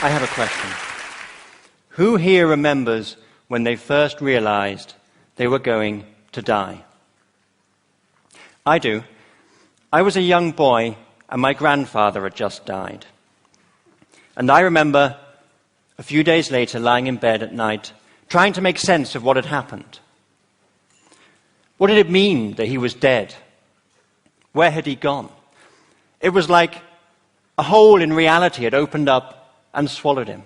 I have a question. Who here remembers when they first realized they were going to die? I do. I was a young boy and my grandfather had just died. And I remember a few days later lying in bed at night trying to make sense of what had happened. What did it mean that he was dead? Where had he gone? It was like a hole in reality had opened up and swallowed him.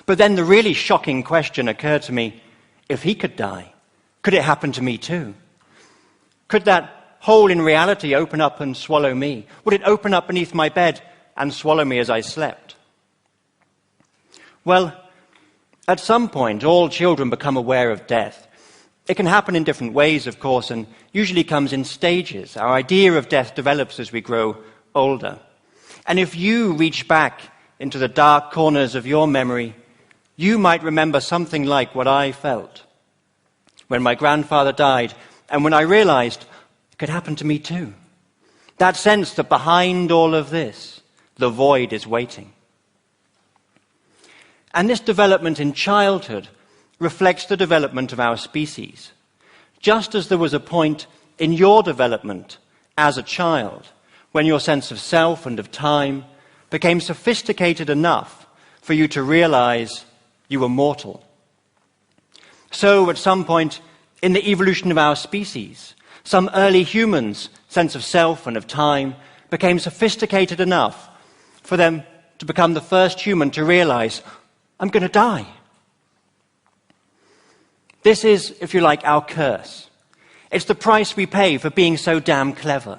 But then the really shocking question occurred to me, if he could die, could it happen to me too? Could that hole in reality open up and swallow me? Would it open up beneath my bed and swallow me as I slept? Well, at some point, all children become aware of death. It can happen in different ways, of course, and usually comes in stages. Our idea of death develops as we grow older. And if you reach back into the dark corners of your memory, you might remember something like what I felt when my grandfather died and when I realized it could happen to me too. That sense that behind all of this, the void is waiting. And this development in childhood reflects the development of our species. Just as there was a point in your development as a child when your sense of self and of time became sophisticated enough for you to realize you were mortal. So at some point in the evolution of our species, some early humans' sense of self and of time became sophisticated enough for them to become the first human to realize, I'm going to die. This is, if you like, our curse. It's the price we pay for being so damn clever.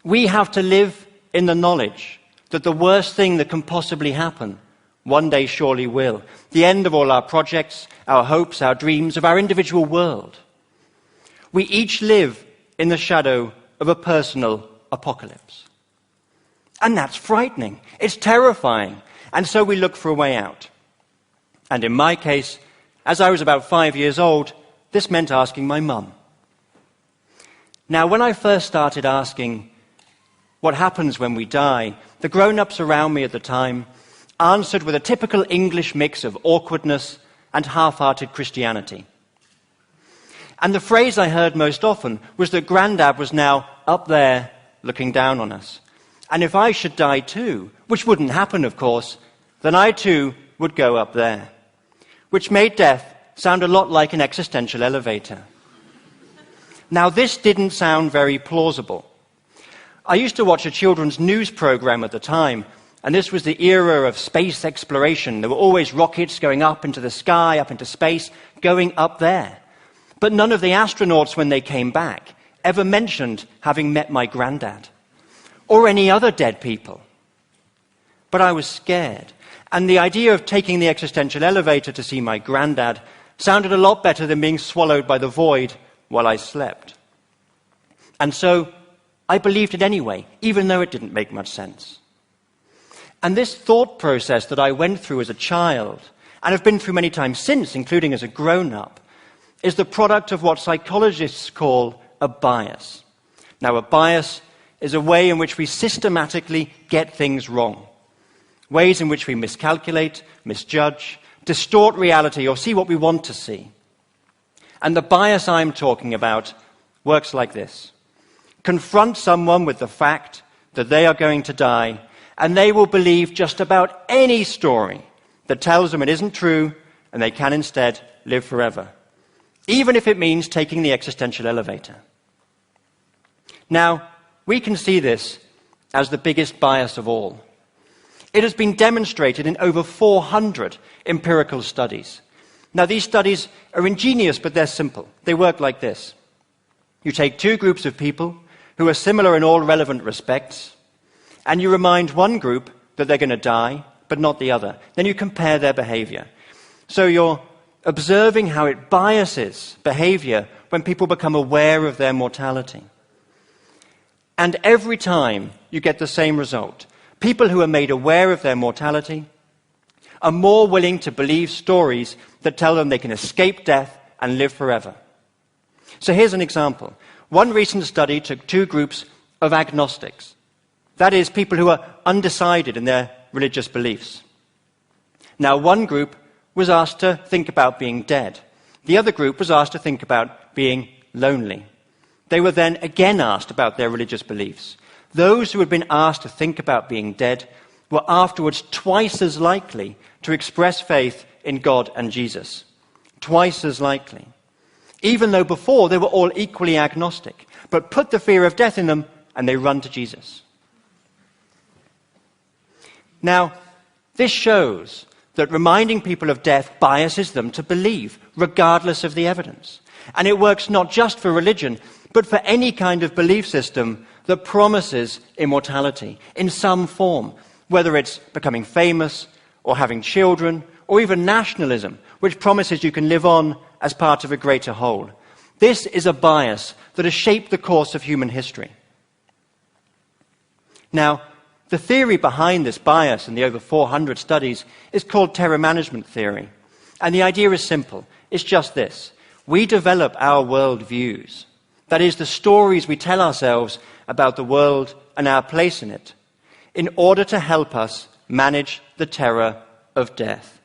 We have to live in the knowledge that the worst thing that can possibly happen one day surely will. The end of all our projects, our hopes, our dreams, of our individual world. We each live in the shadow of a personal apocalypse. And that's frightening. It's terrifying. And so we look for a way out. And in my case, as I was about 5 years old, this meant asking my mum. Now, when I first started asking what happens when we die, the grown-ups around me at the time answered with a typical English mix of awkwardness and half-hearted Christianity. And the phrase I heard most often was that Grandad was now up there looking down on us. And if I should die too, which wouldn't happen, of course, then I too would go up there. Which made death sound a lot like an existential elevator. Now, this didn't sound very plausible. I used to watch a children's news program at the time, and this was the era of space exploration. There were always rockets going up into the sky, up into space, going up there. But none of the astronauts, when they came back, ever mentioned having met my granddad or any other dead people. But I was scared. And the idea of taking the existential elevator to see my granddad sounded a lot better than being swallowed by the void while I slept. And so I believed it anyway, even though it didn't make much sense. And this thought process that I went through as a child, and have been through many times since, including as a grown-up, is the product of what psychologists call a bias. Now, a bias is a way in which we systematically get things wrong. Ways in which we miscalculate, misjudge, distort reality, or see what we want to see. And the bias I'm talking about works like this. Confront someone with the fact that they are going to die, and they will believe just about any story that tells them it isn't true, and they can instead live forever. Even if it means taking the existential elevator. Now, we can see this as the biggest bias of all. It has been demonstrated in over 400 empirical studies. Now, these studies are ingenious, but they're simple. They work like this. You take two groups of people who are similar in all relevant respects, and you remind one group that they're going to die, but not the other. Then you compare their behavior. So you're observing how it biases behavior when people become aware of their mortality. And every time you get the same result. People who are made aware of their mortality are more willing to believe stories that tell them they can escape death and live forever. So here's an example. One recent study took two groups of agnostics. That is, people who are undecided in their religious beliefs. Now, one group was asked to think about being dead. The other group was asked to think about being lonely. They were then again asked about their religious beliefs. Those who had been asked to think about being dead were afterwards twice as likely to express faith in God and Jesus. Twice as likely. Even though before they were all equally agnostic, but put the fear of death in them and they run to Jesus. Now, this shows that reminding people of death biases them to believe, regardless of the evidence. And it works not just for religion, but for any kind of belief system that promises immortality in some form, whether it's becoming famous or having children, or even nationalism, which promises you can live on as part of a greater whole. This is a bias that has shaped the course of human history. Now, the theory behind this bias in the over 400 studies is called terror management theory. And the idea is simple. It's just this. We develop our world views. That is, the stories we tell ourselves about the world and our place in it, in order to help us manage the terror of death.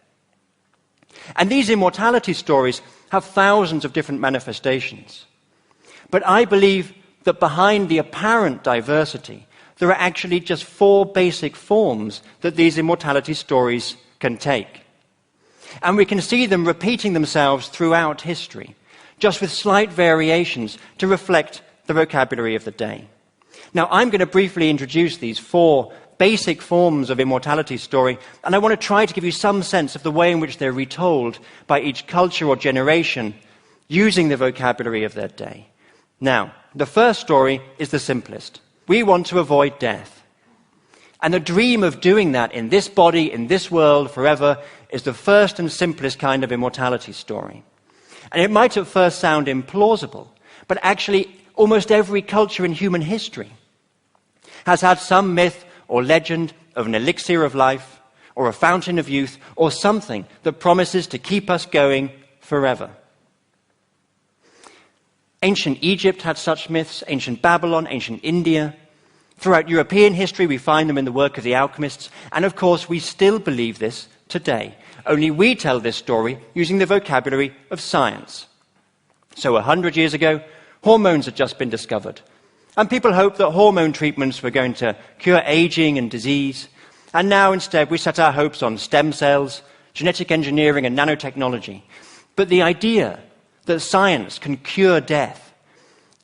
And these immortality stories have thousands of different manifestations. But I believe that behind the apparent diversity, there are actually just 4 basic forms that these immortality stories can take. And we can see them repeating themselves throughout history, just with slight variations to reflect the vocabulary of the day. Now, I'm going to briefly introduce these 4 basic forms of immortality story, and I want to try to give you some sense of the way in which they're retold by each culture or generation using the vocabulary of their day. Now, the first story is the simplest. We want to avoid death. And the dream of doing that in this body, in this world, forever, is the first and simplest kind of immortality story. And it might at first sound implausible, but actually almost every culture in human history has had some myth or legend of an elixir of life, or a fountain of youth, or something that promises to keep us going forever. Ancient Egypt had such myths, ancient Babylon, ancient India. Throughout European history, we find them in the work of the alchemists, and of course, we still believe this today. Only we tell this story using the vocabulary of science. So 100 years ago, hormones had just been discovered. And people hoped that hormone treatments were going to cure aging and disease. And now instead we set our hopes on stem cells, genetic engineering and nanotechnology. But the idea that science can cure death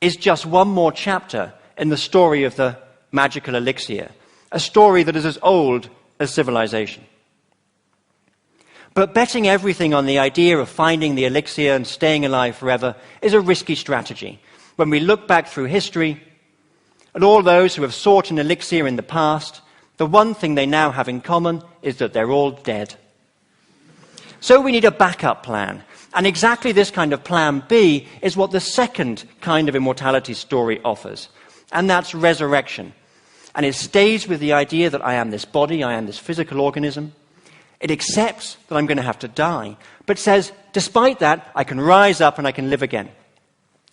is just one more chapter in the story of the magical elixir, a story that is as old as civilization. But betting everything on the idea of finding the elixir and staying alive forever is a risky strategy. When we look back through history, and all those who have sought an elixir in the past, the one thing they now have in common is that they're all dead. So we need a backup plan. And exactly this kind of plan B is what the second kind of immortality story offers. And that's resurrection. And it stays with the idea that I am this body, I am this physical organism. It accepts that I'm going to have to die, but says, despite that, I can rise up and I can live again.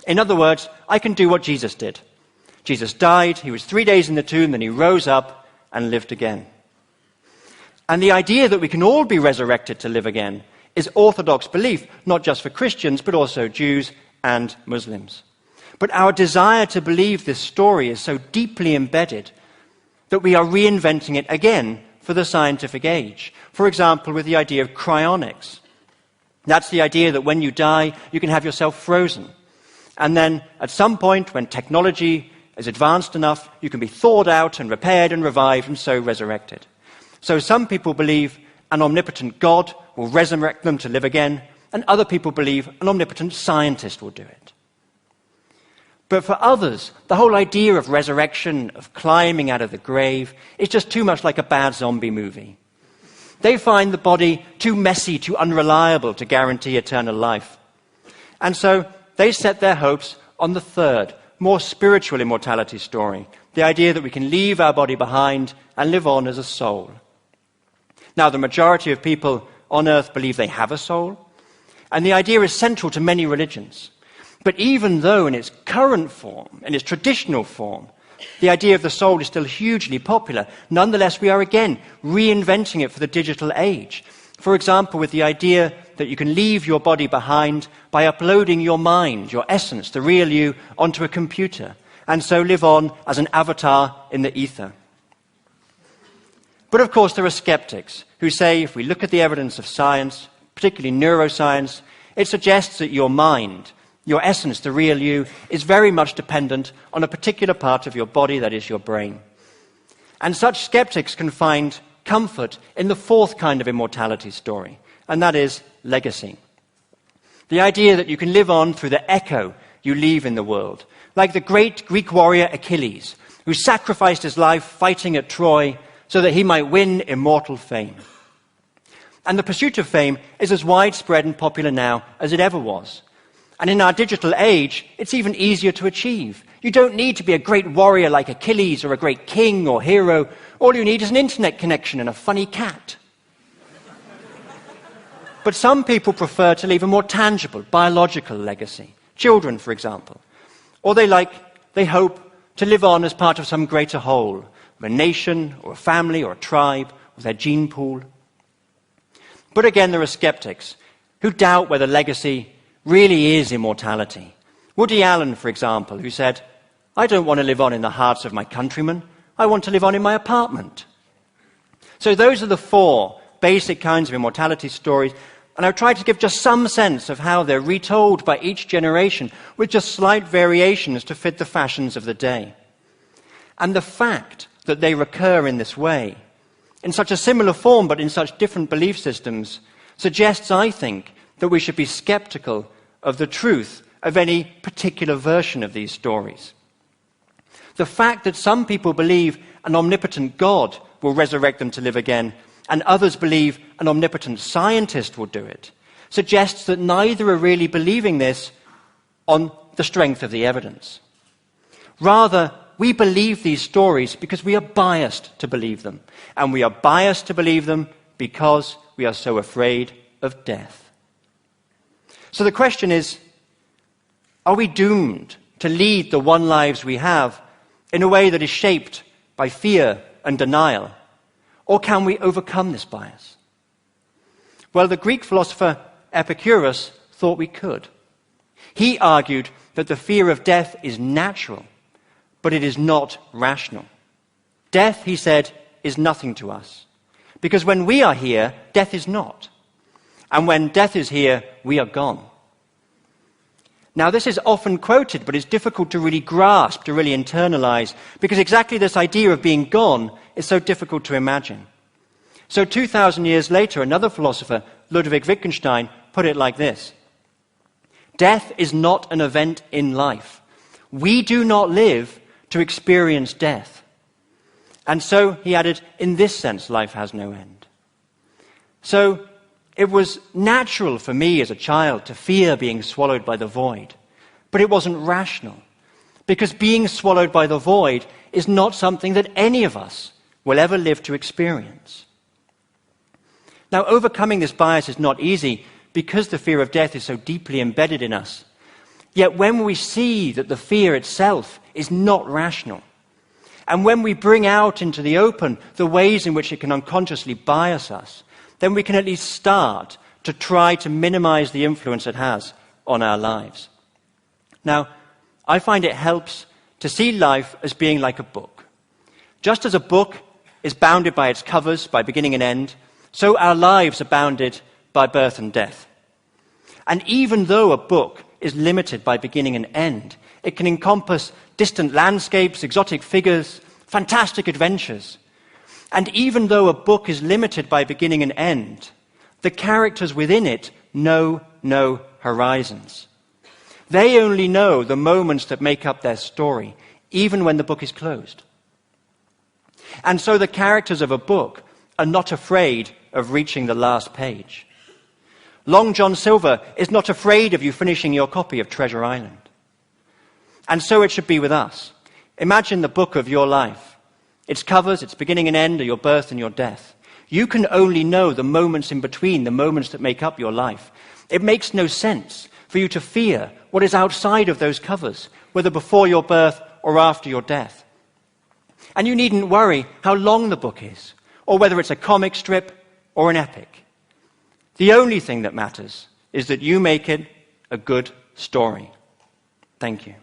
In other words, I can do what Jesus did. Jesus died, he was 3 days in the tomb, then he rose up and lived again. And the idea that we can all be resurrected to live again is orthodox belief, not just for Christians, but also Jews and Muslims. But our desire to believe this story is so deeply embedded that we are reinventing it again for the scientific age. For example, with the idea of cryonics. That's the idea that when you die, you can have yourself frozen. And then at some point, when technology is advanced enough, you can be thawed out and repaired and revived and so resurrected. So some people believe an omnipotent God will resurrect them to live again, and other people believe an omnipotent scientist will do it. But for others, the whole idea of resurrection, of climbing out of the grave, is just too much like a bad zombie movie. They find the body too messy, too unreliable to guarantee eternal life. And so they set their hopes on the third, more spiritual immortality story, the idea that we can leave our body behind and live on as a soul. Now, the majority of people on earth believe they have a soul, and the idea is central to many religions. But even though in its current form, in its traditional form, The idea of the soul is still hugely popular. Nonetheless, we are again reinventing it for the digital age. For example, with the idea that you can leave your body behind by uploading your mind, your essence, the real you, onto a computer, and so live on as an avatar in the ether. But of course, there are skeptics who say if we look at the evidence of science, particularly neuroscience, it suggests that your mind, your essence, the real you, is very much dependent on a particular part of your body, that is your brain. And such skeptics can find comfort in the fourth kind of immortality story, and that is legacy. The idea that you can live on through the echo you leave in the world, like the great Greek warrior Achilles, who sacrificed his life fighting at Troy so that he might win immortal fame. And the pursuit of fame is as widespread and popular now as it ever was. And in our digital age, it's even easier to achieve. You don't need to be a great warrior like Achilles or a great king or hero. All you need is an internet connection and a funny cat. But some people prefer to leave a more tangible, biological legacy. Children, for example. Or they hope to live on as part of some greater whole, of a nation or a family or a tribe or their gene pool. But again, there are skeptics who doubt whether legacy really is immortality. Woody Allen, for example, who said, "I don't want to live on in the hearts of my countrymen. I want to live on in my apartment." So those are the four basic kinds of immortality stories, and I've tried to give just some sense of how they're retold by each generation with just slight variations to fit the fashions of the day. And the fact that they recur in this way, in such a similar form but in such different belief systems, suggests, I think, that we should be skeptical of the truth of any particular version of these stories. The fact that some people believe an omnipotent God will resurrect them to live again, and others believe an omnipotent scientist will do it, suggests that neither are really believing this on the strength of the evidence. Rather, we believe these stories because we are biased to believe them, and we are biased to believe them because we are so afraid of death. So the question is, are we doomed to lead the one lives we have in a way that is shaped by fear and denial? Or can we overcome this bias? Well, the Greek philosopher Epicurus thought we could. He argued that the fear of death is natural, but it is not rational. Death, he said, is nothing to us, because when we are here, death is not. And when death is here, we are gone. Now, this is often quoted, but it's difficult to really grasp, to really internalize, because exactly this idea of being gone is so difficult to imagine. So 2,000 years later, another philosopher, Ludwig Wittgenstein, put it like this: death is not an event in life. We do not live to experience death. And so, he added, in this sense, life has no end. So, it was natural for me as a child to fear being swallowed by the void, but it wasn't rational, because being swallowed by the void is not something that any of us will ever live to experience. Now, overcoming this bias is not easy because the fear of death is so deeply embedded in us. Yet when we see that the fear itself is not rational, and when we bring out into the open the ways in which it can unconsciously bias us, then we can at least start to try to minimize the influence it has on our lives. Now, I find it helps to see life as being like a book. Just as a book is bounded by its covers, by beginning and end, so our lives are bounded by birth and death. And even though a book is limited by beginning and end, it can encompass distant landscapes, exotic figures, fantastic adventures. And even though a book is limited by beginning and end, the characters within it know no horizons. They only know the moments that make up their story, even when the book is closed. And so the characters of a book are not afraid of reaching the last page. Long John Silver is not afraid of you finishing your copy of Treasure Island. And so it should be with us. Imagine the book of your life. Its covers, its beginning and end are your birth and your death. You can only know the moments in between, the moments that make up your life. It makes no sense for you to fear what is outside of those covers, whether before your birth or after your death. And you needn't worry how long the book is, or whether it's a comic strip or an epic. The only thing that matters is that you make it a good story. Thank you.